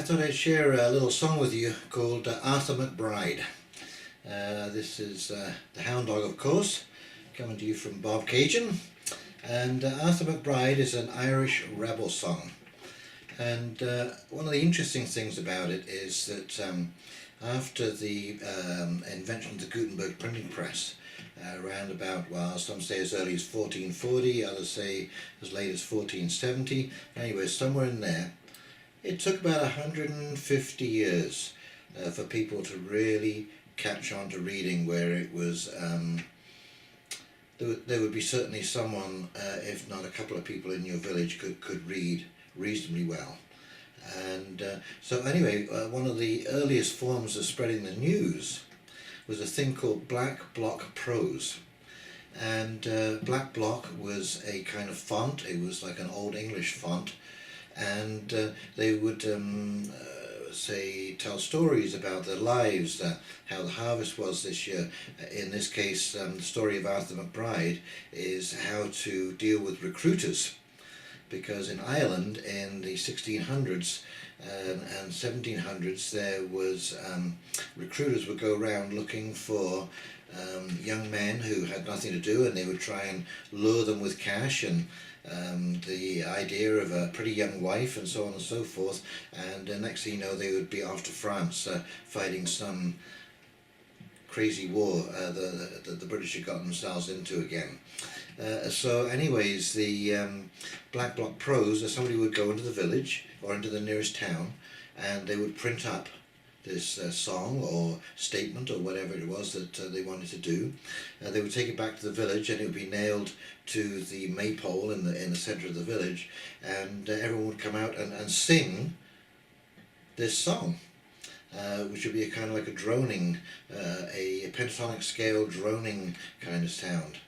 thought I'd share a little song with you called Arthur McBride. This is the Hound Dog, of course, coming to you from Bob Cajun. And Arthur McBride is an Irish rebel song. And one of the interesting things about it is that after the invention of the Gutenberg printing press, around about, well, some say as early as 1440, others say as late as 1470, anyway, somewhere in there, it took about 150 years for people to really catch on to reading, where it was, there would be certainly someone, if not a couple of people in your village could read reasonably well. And so anyway, one of the earliest forms of spreading the news was a thing called Black Block Prose. And Black Block was a kind of font. It was like an Old English font, and they would say, tell stories about their lives, how the harvest was this year. In this case, the story of Arthur McBride is how to deal with recruiters, because in Ireland in the 1600s and 1700s there was recruiters would go around looking for young men who had nothing to do, and they would try and lure them with cash and the idea of a pretty young wife and so on and so forth, and next thing you know they would be off to France fighting some crazy war that the British had gotten themselves into again. So anyways, the Black Block Prose, somebody would go into the village or into the nearest town, and they would print up this song or statement or whatever it was that they wanted to do. They would take it back to the village, and it would be nailed to the maypole in the centre of the village, and everyone would come out and sing this song, which would be a kind of like a droning, a pentatonic scale droning kind of sound.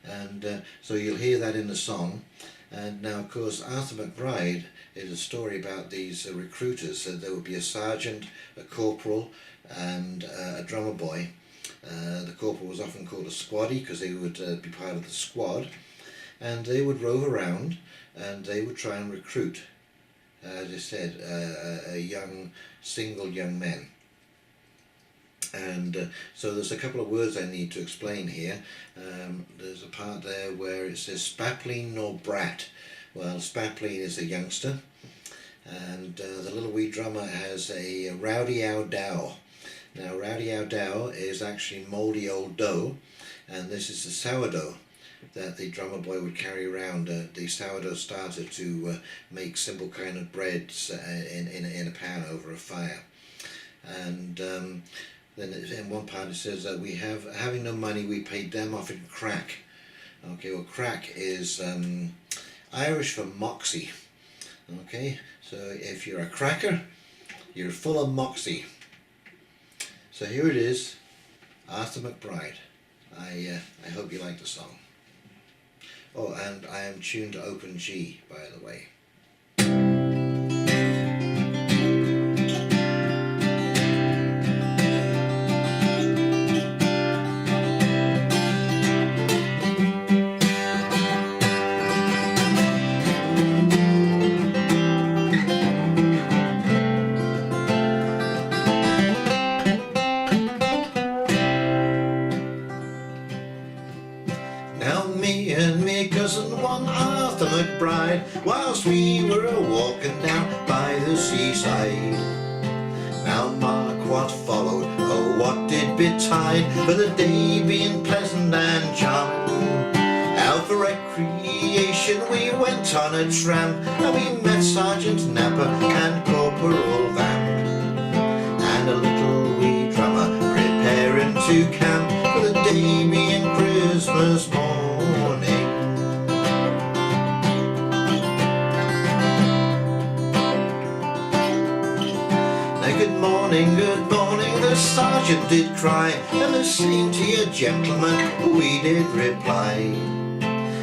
And so you'll hear that in the song. And now, of course, Arthur McBride is a story about these recruiters. So there would be a sergeant, a corporal, and a drummer boy. The corporal was often called a squaddy because they would be part of the squad, and they would rove around and they would try and recruit, as I said, single young men. And so there's a couple of words I need to explain here. There's a part there where it says spapleen nor brat. Well, spapleen is a youngster, and the little wee drummer has a rowdy ow dow. Now rowdy ow dow is actually mouldy old dough, and this is the sourdough that the drummer boy would carry around, the sourdough starter, to make simple kind of breads in a pan over a fire. And then in one part it says that having no money, we paid them off in crack. Okay, well, crack is Irish for moxie. Okay, so if you're a cracker, you're full of moxie. So here it is, Arthur McBride. I hope you like the song. Oh, and I am tuned to open G, by the way. Now me and me cousin one Arthur McBride, whilst we were walking down by the seaside. Now mark what followed, oh what did betide, for the day being pleasant and charming. Out for recreation we went on a tramp, and we met Sergeant Napper and Corporal Vamp, and a little wee drummer preparing to camp, for the day being Christmas morning. Now good morning, the sergeant did cry, and the same to you gentlemen we did reply,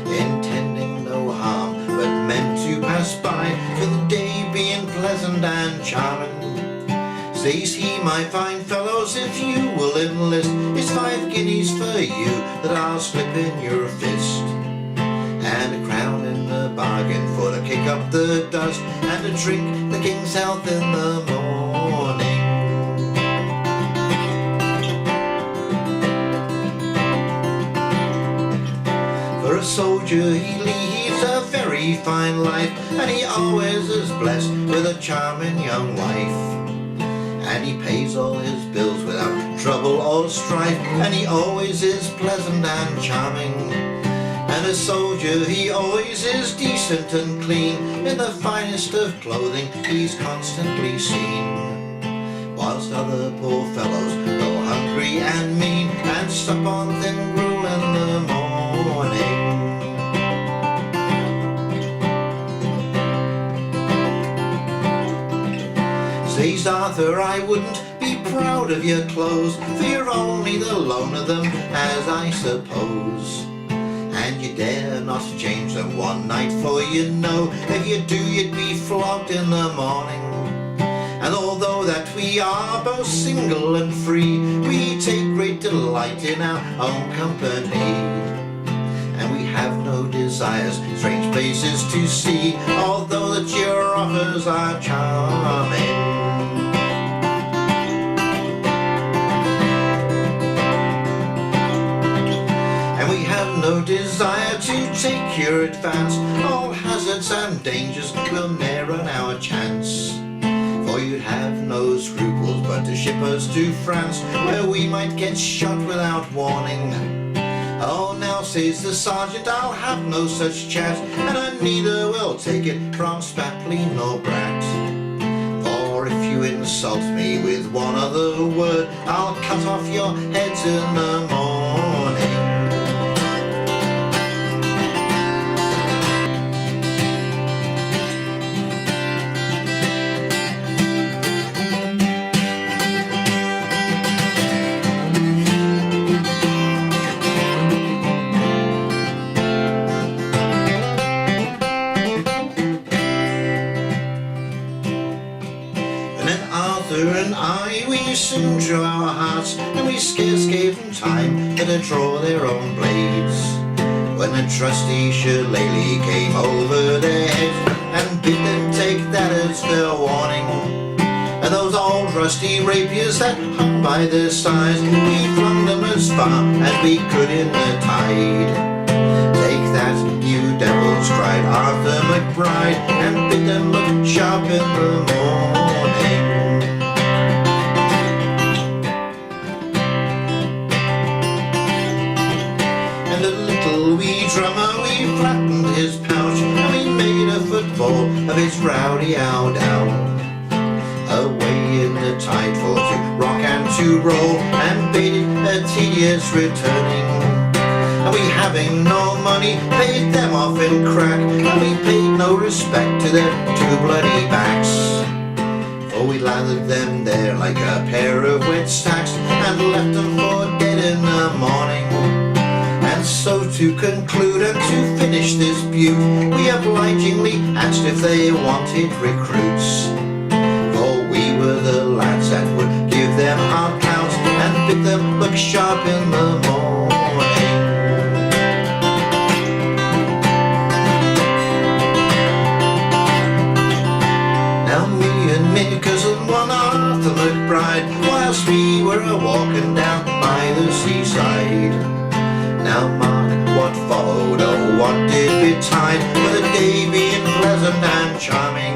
intending no harm but meant to pass by, for the day being pleasant and charming. Says he, my fine fellows, if you will enlist, it's 5 guineas for you that I'll slip in your fist, and a crown in the bargain for to kick up the dust, and and to drink the king's health in the morning. For a soldier he leads a very fine life, and he always is blessed with a charming young wife. And he pays all his bills without trouble or strife, and he always is pleasant and charming. And a soldier he always is decent and clean, in the finest of clothing he's constantly seen. Whilst other poor fellows go hungry and mean, and sup on thin gruel in the morning. Says Arthur, I wouldn't be proud of your clothes, for you're only the loan of them, as I suppose. And you dare not change them one night, for you know if you do you'd be flogged in the morning. And although that we are both single and free, we take great delight in our own company. And we have no desires, strange places to see, although that your offers are charming. And we have no desire to take your advance, all hazards and dangers will ne'er run our chance. For you'd have no scruples but to ship us to France, where we might get shot without warning. Oh, now, says the sergeant, I'll have no such chat, and I neither will take it from Spapley nor Brat. For if you insult me with one other word, I'll cut off your heads in the morning. And I, we soon drew our hearts, and we scarce gave them time to draw their own blades, when the trusty shillelagh came over their heads, and bid them take that as their warning. And those old rusty rapiers that hung by their sides, we flung them as far as we could in the tide. Take that, you devils, cried Arthur McBride, and bid them look sharp in the morning. And a little wee drummer, we flattened his pouch, and we made a football of his rowdy owl down. Away in the tidefall to rock and to roll, and bade it a tedious returning. And we, having no money, paid them off in crack, and we paid no respect to their two bloody backs. For we lathered them there like a pair of wet stacks, and left them for dead in the morning. And so to conclude and to finish this beaut, we obligingly asked if they wanted recruits. For we were the lads that would give them hard counts, and bid them look sharp in the morning. Now me and me cousin one Arthur McBride, whilst we were a-walking down by the seaside. Now mark what followed, oh what did betide, with the day being pleasant and charming.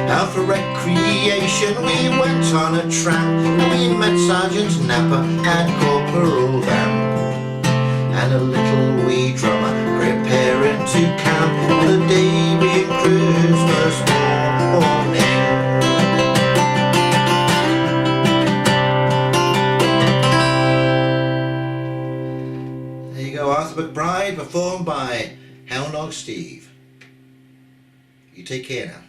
Now for recreation we went on a tramp, and we met Sergeant Napper and Corporal Vamp, and a little wee drummer preparing to camp, the day being Christmas morning. There you go, Arthur McBride, performed by Hound Dog Steve. You take care now.